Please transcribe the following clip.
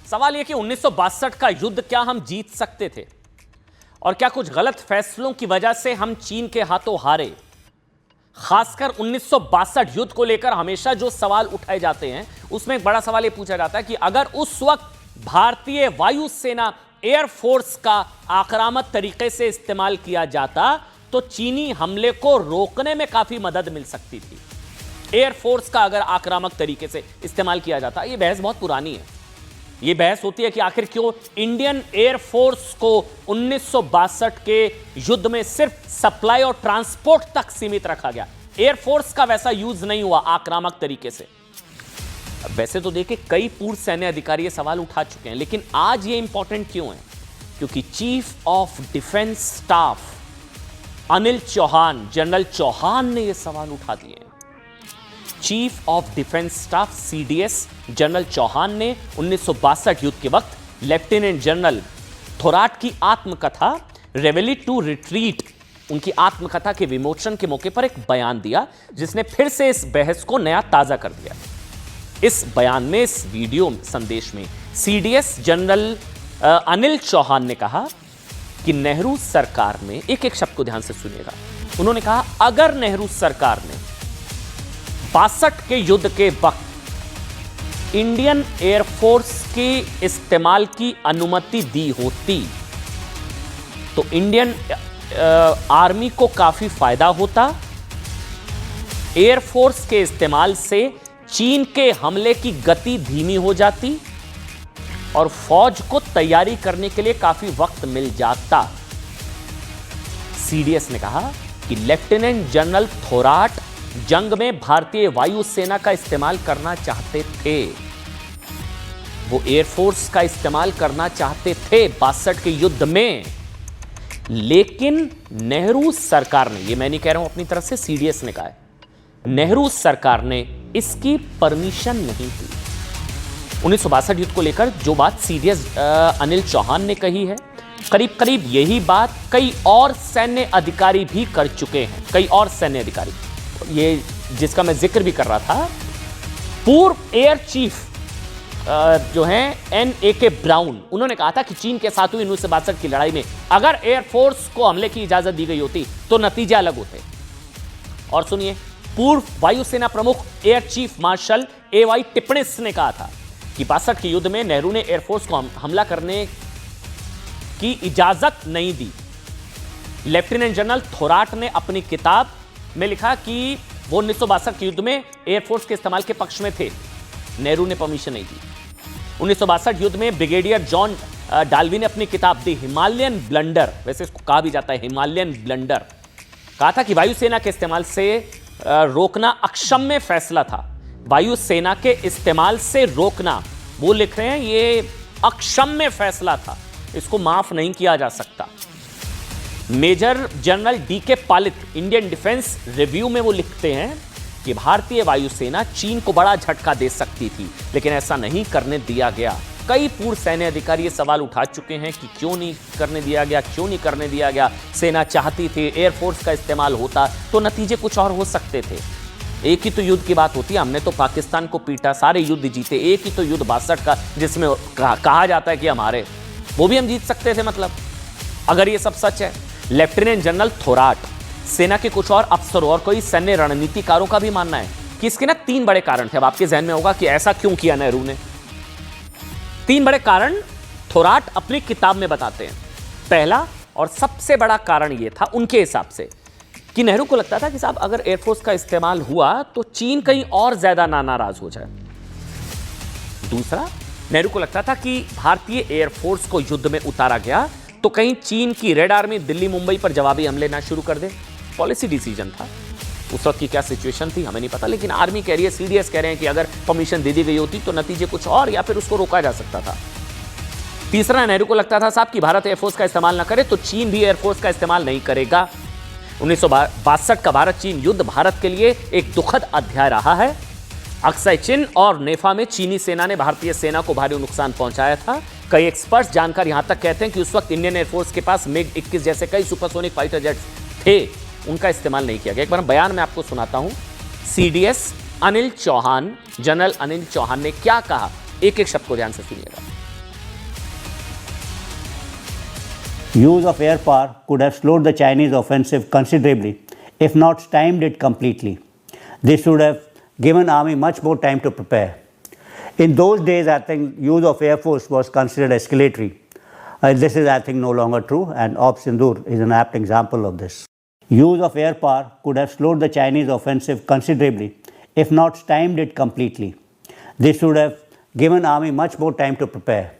सवाल यह कि 1962 का युद्ध क्या हम जीत सकते थे और क्या कुछ गलत फैसलों की वजह से हम चीन के हाथों हारे। खासकर 1962 युद्ध को लेकर हमेशा जो सवाल उठाए जाते हैं उसमें एक बड़ा सवाल यह पूछा जाता है कि अगर उस वक्त भारतीय वायुसेना एयरफोर्स का आक्रामक तरीके से इस्तेमाल किया जाता तो चीनी हमले को रोकने में काफी मदद मिल सकती थी। एयरफोर्स का अगर आक्रामक तरीके से इस्तेमाल किया जाता, यह बहस बहुत पुरानी है। यह बहस होती है कि आखिर क्यों इंडियन एयरफोर्स को 1962 के युद्ध में सिर्फ सप्लाई और ट्रांसपोर्ट तक सीमित रखा गया, एयरफोर्स का वैसा यूज नहीं हुआ आक्रामक तरीके से। वैसे तो देखिए कई पूर्व सैन्य अधिकारी ये सवाल उठा चुके हैं, लेकिन आज ये इंपॉर्टेंट क्यों है? क्योंकि chief of defence staff Anil Chauhan, general Chauhan ने ये सवाल उठा दिए हैं। Chief of defence staff CDS general Chauhan ने 1962 युद्ध के वक्त लेफ्टिनेंट जनरल थोराट की आत्मकथा रेवेली टू रिट्रीट, उनकी आत्मकथा के विमोचन के मौके पर एक बयान दिया जिसने फिर से इस बहस को नया ताजा कर दिया। इस बयान में, इस वीडियो संदेश में सीडीएस जनरल अनिल चौहान ने कहा कि नेहरू सरकार ने, एक शब्द को ध्यान से सुनिएगा, उन्होंने कहा अगर नेहरू सरकार ने 62 के युद्ध के वक्त इंडियन एयरफोर्स के इस्तेमाल की अनुमति दी होती तो इंडियन आर्मी को काफी फायदा होता। एयरफोर्स के इस्तेमाल से चीन के हमले की गति धीमी हो जाती और फौज को तैयारी करने के लिए काफी वक्त मिल जाता। सीडीएस ने कहा कि लेफ्टिनेंट जनरल थोराट जंग में भारतीय वायुसेना का इस्तेमाल करना चाहते थे, वो एयरफोर्स का इस्तेमाल करना चाहते थे 62 के युद्ध में, लेकिन नेहरू सरकार ने, ये मैं नहीं कह रहा हूं अपनी तरफ से, सीडीएस ने कहा है, नेहरू सरकार ने इसकी परमिशन नहीं दी। 1962 युद्ध को लेकर जो बात सीडीएस अनिल चौहान ने कही है, करीब करीब यही बात कई और सैन्य अधिकारी भी कर चुके हैं। कई और सैन्य अधिकारी, ये जिसका मैं जिक्र भी कर रहा था, पूर्व एयर चीफ जो हैं NAK ब्राउन, उन्होंने कहा था कि चीन के साथ हुई 1962 की लड़ाई में अगर एयरफोर्स को हमले की इजाजत दी गई होती तो नतीजे अलग होते। और सुनिए, पूर्व वायुसेना प्रमुख एयर चीफ मार्शल AY टिप्पणिस ने कहा था कि 62 के युद्ध में नेहरू ने एयरफोर्स को हमला करने की इजाजत नहीं दी। लेफ्टिनेंट जनरल थोराट ने अपनी किताब में लिखा कि वो 1962 के युद्ध में एयरफोर्स के इस्तेमाल के पक्ष में थे, नेहरू ने परमिशन नहीं दी। 1962 युद्ध में ब्रिगेडियर जॉन डाल्वी ने अपनी किताब दी हिमालयन ब्लंडर, वैसे इसको कहा भी जाता है हिमालयन ब्लंडर, कहा था कि वायुसेना के इस्तेमाल से रोकना अक्षम्य फैसला था। वायुसेना के इस्तेमाल से रोकना, वो लिख रहे हैं, ये अक्षम्य फैसला था, इसको माफ नहीं किया जा सकता। Major general DK Palit Indian defence review में वो लिखते हैं कि भारतीय वायुसेना चीन को बड़ा झटका दे सकती थी, लेकिन ऐसा नहीं करने दिया गया। कई पूर्व सैन्य अधिकारी ये सवाल उठा चुके हैं कि क्यों नहीं करने दिया गया, क्यों नहीं करने दिया गया। सेना चाहती थी एयरफोर्स का इस्तेमाल होता तो नतीजे कुछ और हो सकते थे। एक ही तो युद्ध की बात होती है, हमने तो पाकिस्तान को पीटा, सारे युद्ध जीते। एक ही तो युद्ध 62 का जिसमें कहा जाता है कि हमारे, वो भी हम जीत सकते थे। मतलब अगर ये सब सच है, लेफ्टिनेंट जनरल थोराट, सेना के कुछ और अफसरों और कई सैन्य रणनीतिकारों का भी मानना है कि इसके ना 3 बड़े कारण थे। अब आपके जहन में होगा कि ऐसा क्यों किया नेहरू ने। 3 बड़े कारण थोराट अपनी किताब में बताते हैं। पहला और सबसे बड़ा कारण यह था उनके हिसाब से कि नेहरू को लगता था कि साहब अगर एयरफोर्स का इस्तेमाल हुआ तो चीन कहीं और ज्यादा नाराज हो जाए। दूसरा, नेहरू को लगता था कि भारतीय एयरफोर्स को युद्ध में उतारा गया तो कहीं चीन की रेड आर्मी दिल्ली मुंबई पर जवाबी हमले ना शुरू कर दे। पॉलिसी डिसीजन था, उस वक्त की क्या सिचुएशन थी हमें नहीं पता, लेकिन आर्मी कह रही है, सीडीएस कह रहे हैं कि अगर परमिशन दे दी गई होती तो नतीजे कुछ और या फिर उसको रोका जा सकता था। तीसरा, नेहरू को लगता था साहब कि भारत एयरफोर्स का इस्तेमाल ना करे तो चीन भी एयरफोर्स का इस्तेमाल नहीं करेगा। 1962 का भारत चीन युद्ध भारत के लिए एक दुखद अध्याय रहा है। अक्साई चिन और नेफा में चीनी सेना ने भारतीय सेना को भारी नुकसान पहुंचाया था। कई एक्सपर्ट्स जानकर यहां तक कहते हैं कि उस वक्त इंडियन एयरफोर्स के पास MiG-21 जैसे कई सुपरसोनिक फाइटर जेट्स थे, उनका इस्तेमाल नहीं किया गया। एक बार बयान में आपको सुनाता हूं, सीडीएस अनिल चौहान, जनरल अनिल चौहान ने क्या कहा, एक शब्द को ध्यान से सुनिएगा। Use of air power could have slowed the Chinese offensive considerably, if not stymied it completely. This would have given army much more time to prepare. In those days, I think use of air force was considered escalatory. This is, I think, no longer true, and Op Sindoor is an apt example of this. Use of air power could have slowed the Chinese offensive considerably, if not stymied it completely. This would have given army much more time to prepare.